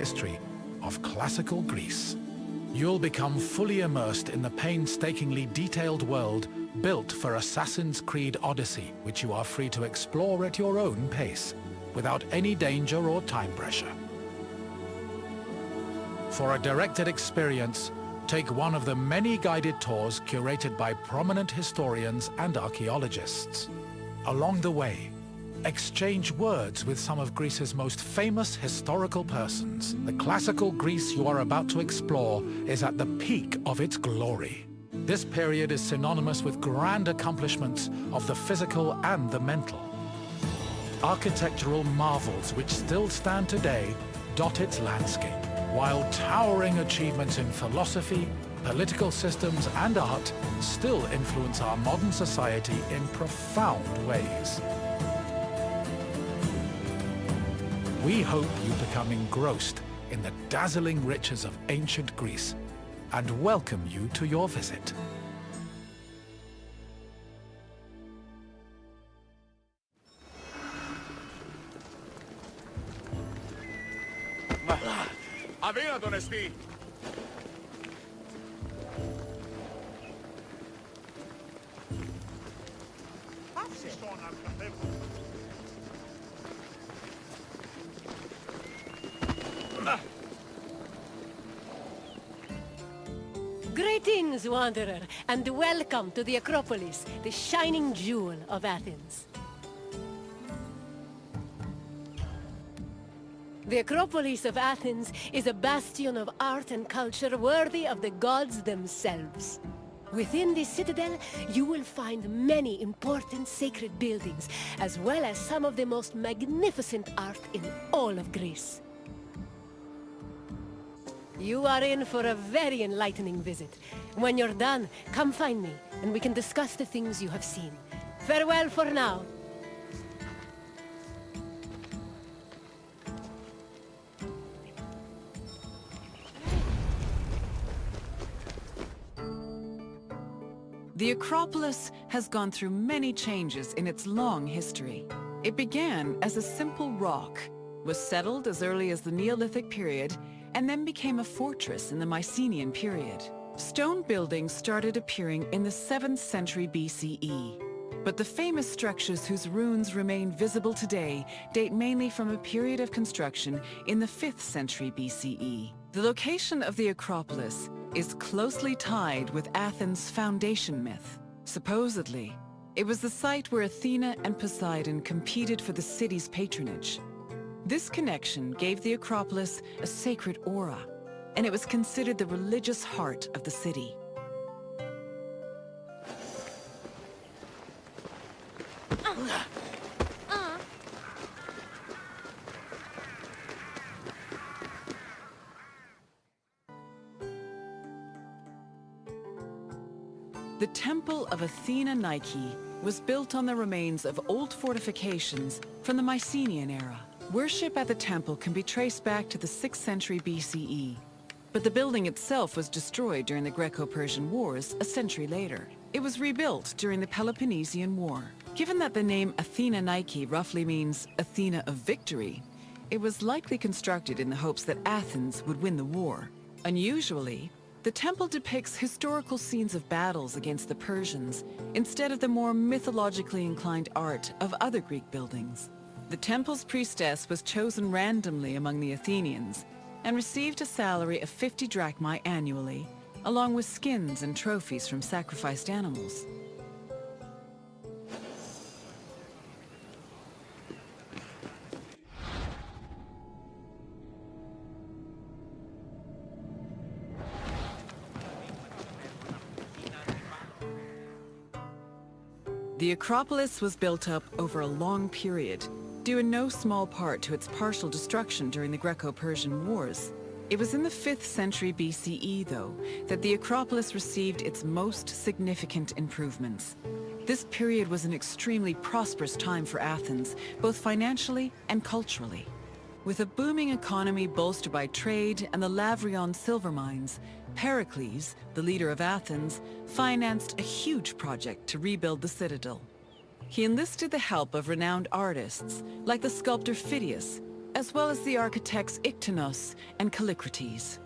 history of classical Greece. You'll become fully immersed in the painstakingly detailed world built for Assassin's Creed Odyssey, which you are free to explore at your own pace, without any danger or time pressure. For a directed experience, take one of the many guided tours curated by prominent historians and archaeologists. Along the way, exchange words with some of Greece's most famous historical persons. The classical Greece you are about to explore is at the peak of its glory. This period is synonymous with grand accomplishments of the physical and the mental. Architectural marvels which still stand today dot its landscape, while towering achievements in philosophy, political systems, and art still influence our modern society in profound ways. We hope you become engrossed in the dazzling riches of ancient Greece and welcome you to your visit. Αδύνατον εστί! Άφησες τον να κατέβω. Greetings, wanderer, and welcome to the Acropolis, the shining jewel of Athens. The Acropolis of Athens is a bastion of art and culture worthy of the gods themselves. Within this citadel, you will find many important sacred buildings, as well as some of the most magnificent art in all of Greece. You are in for a very enlightening visit. When you're done, come find me, and we can discuss the things you have seen. Farewell for now. The Acropolis has gone through many changes in its long history. It began as a simple rock, was settled as early as the Neolithic period, and then became a fortress in the Mycenaean period. Stone buildings started appearing in the 7th century BCE. But the famous structures whose ruins remain visible today date mainly from a period of construction in the 5th century BCE. The location of the Acropolis is closely tied with Athens' foundation myth. Supposedly, it was the site where Athena and Poseidon competed for the city's patronage. This connection gave the Acropolis a sacred aura, and it was considered the religious heart of the city. The Temple of Athena Nike was built on the remains of old fortifications from the Mycenaean era. Worship at the temple can be traced back to the 6th century BCE, but the building itself was destroyed during the Greco-Persian Wars a century later. It was rebuilt during the Peloponnesian War. Given that the name Athena Nike roughly means Athena of victory, it was likely constructed in the hopes that Athens would win the war. Unusually, the temple depicts historical scenes of battles against the Persians instead of the more mythologically inclined art of other Greek buildings. The temple's priestess was chosen randomly among the Athenians and received a salary of 50 drachmae annually, along with skins and trophies from sacrificed animals. The Acropolis was built up over a long period, due in no small part to its partial destruction during the Greco-Persian Wars. It was in the 5th century BCE, though, that the Acropolis received its most significant improvements. This period was an extremely prosperous time for Athens, both financially and culturally. With a booming economy bolstered by trade and the Lavrion silver mines, Pericles, the leader of Athens, financed a huge project to rebuild the citadel. He enlisted the help of renowned artists, like the sculptor Phidias, as well as the architects Iktinos and Callicrates.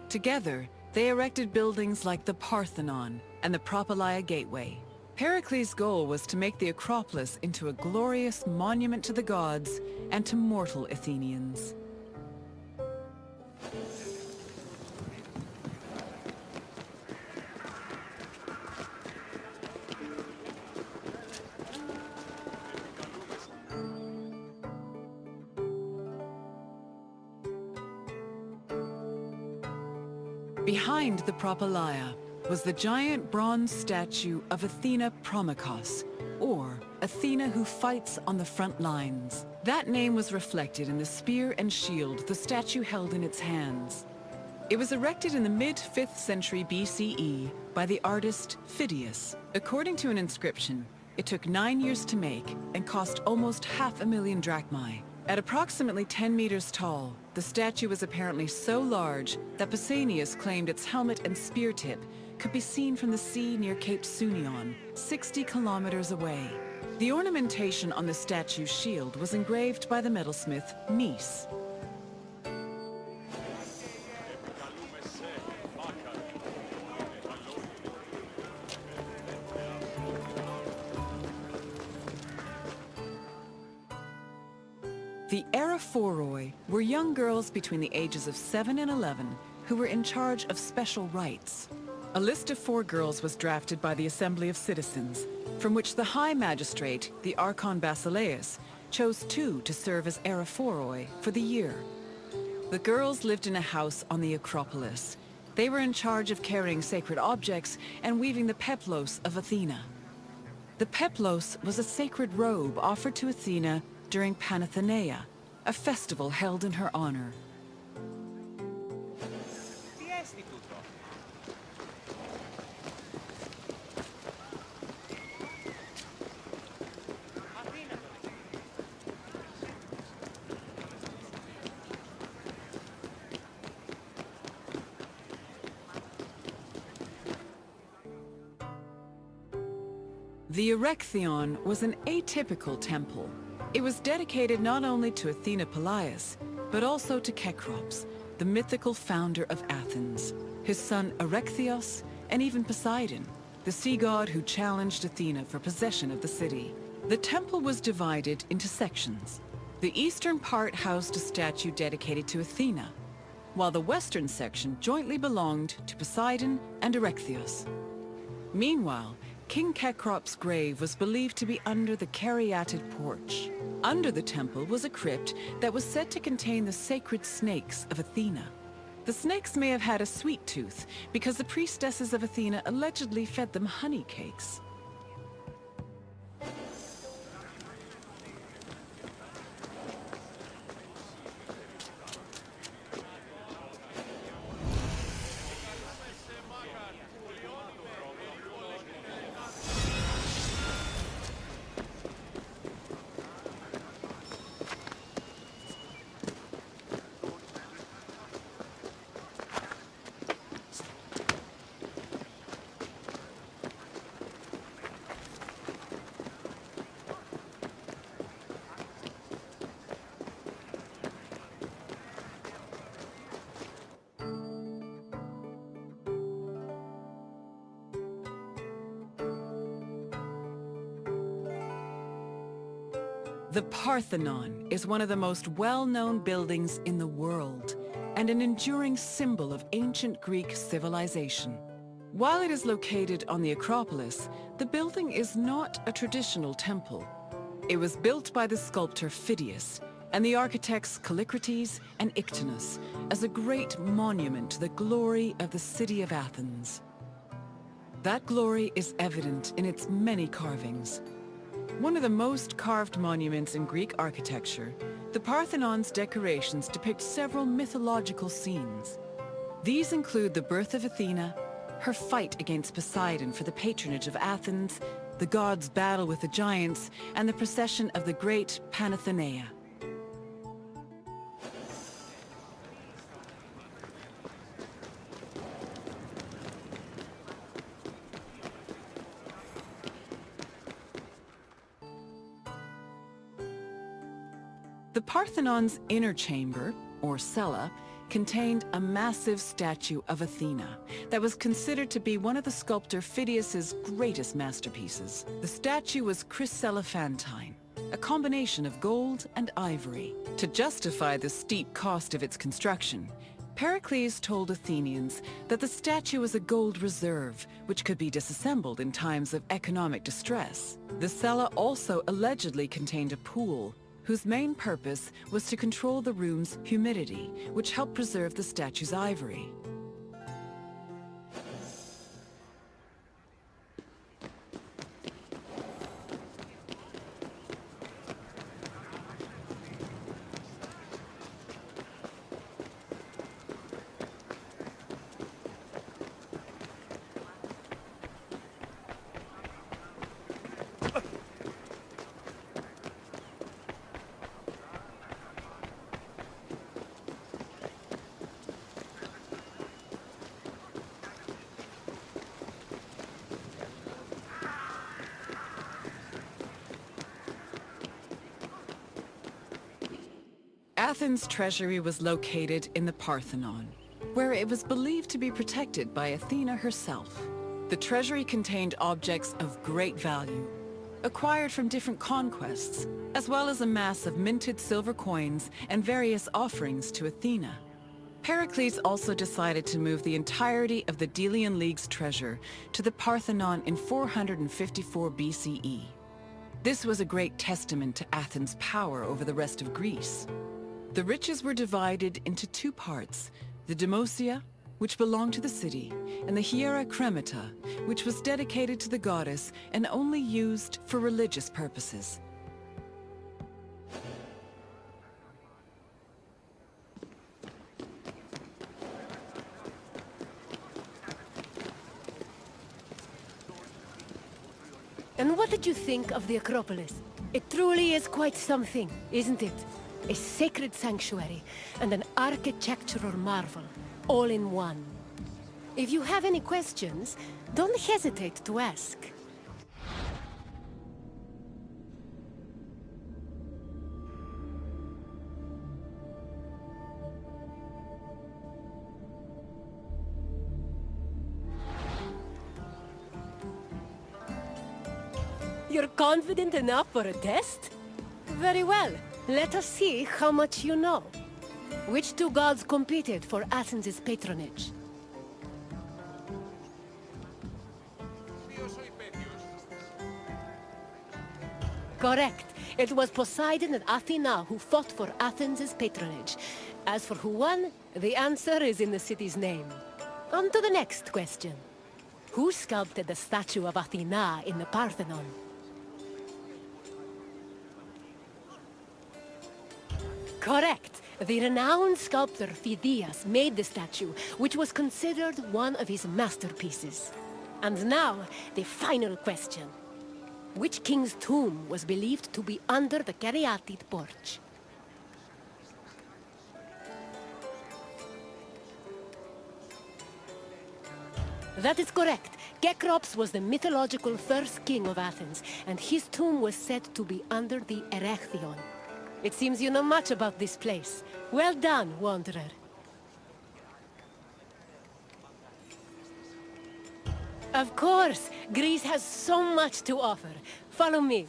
Together, they erected buildings like the Parthenon and the Propylaea Gateway. Pericles' goal was to make the Acropolis into a glorious monument to the gods and to mortal Athenians. Behind the Propylaea was the giant bronze statue of Athena Promachos, or Athena who fights on the front lines. That name was reflected in the spear and shield the statue held in its hands. It was erected in the mid-5th century BCE by the artist Phidias. According to an inscription, it took 9 years to make and cost almost 500,000 drachmae. At approximately 10 meters tall, the statue was apparently so large that Pausanias claimed its helmet and spear tip could be seen from the sea near Cape Sunion, 60 kilometers away. The ornamentation on the statue's shield was engraved by the metalsmith Mies. The Eraphoroi were young girls between the ages of 7 and 11 who were in charge of special rites. A list of 4 girls was drafted by the Assembly of Citizens, from which the High Magistrate, the Archon Basileus, chose 2 to serve as Eraphoroi for the year. The girls lived in a house on the Acropolis. They were in charge of carrying sacred objects and weaving the peplos of Athena. The peplos was a sacred robe offered to Athena during Panathenaea, a festival held in her honor. The Erechtheion was an atypical temple. It was dedicated not only to Athena Polias, but also to Cecrops, the mythical founder of Athens, his son Erechtheos, and even Poseidon, the sea god who challenged Athena for possession of the city. The temple was divided into sections. The eastern part housed a statue dedicated to Athena, while the western section jointly belonged to Poseidon and Erechtheos. Meanwhile, King Cecrops' grave was believed to be under the caryatid porch. Under the temple was a crypt that was said to contain the sacred snakes of Athena. The snakes may have had a sweet tooth because the priestesses of Athena allegedly fed them honey cakes. The Parthenon is one of the most well-known buildings in the world and an enduring symbol of ancient Greek civilization. While it is located on the Acropolis, the building is not a traditional temple. It was built by the sculptor Phidias and the architects Callicrates and Iktinos as a great monument to the glory of the city of Athens. That glory is evident in its many carvings. One of the most carved monuments in Greek architecture, the Parthenon's decorations depict several mythological scenes. These include the birth of Athena, her fight against Poseidon for the patronage of Athens, the gods' battle with the giants, and the procession of the great Panathenaea. The Parthenon's inner chamber, or cella, contained a massive statue of Athena that was considered to be one of the sculptor Phidias's greatest masterpieces. The statue was chryselephantine, a combination of gold and ivory. To justify the steep cost of its construction, Pericles told Athenians that the statue was a gold reserve, which could be disassembled in times of economic distress. The cella also allegedly contained a pool, whose main purpose was to control the room's humidity, which helped preserve the statue's ivory. Athens' treasury was located in the Parthenon, where it was believed to be protected by Athena herself. The treasury contained objects of great value, acquired from different conquests, as well as a mass of minted silver coins and various offerings to Athena. Pericles also decided to move the entirety of the Delian League's treasure to the Parthenon in 454 BCE. This was a great testament to Athens' power over the rest of Greece. The riches were divided into two parts, the Demosia, which belonged to the city, and the Hiera Cremata, which was dedicated to the goddess and only used for religious purposes. And what did you think of the Acropolis? It truly is quite something, isn't it? A sacred sanctuary and an architectural marvel, all in one. If you have any questions, don't hesitate to ask. You're confident enough for a test? Very well. Let us see how much you know. Which two gods competed for Athens' patronage? Correct. It was Poseidon and Athena who fought for Athens' patronage. As for who won, the answer is in the city's name. On to the next question. Who sculpted the statue of Athena in the Parthenon? Correct. The renowned sculptor Phidias made the statue, which was considered one of his masterpieces. And now, the final question. Which king's tomb was believed to be under the caryatid porch? That is correct. Cecrops was the mythological first king of Athens, and his tomb was said to be under the Erechtheion. It seems you know much about this place. Well done, Wanderer. Of course! Greece has so much to offer. Follow me.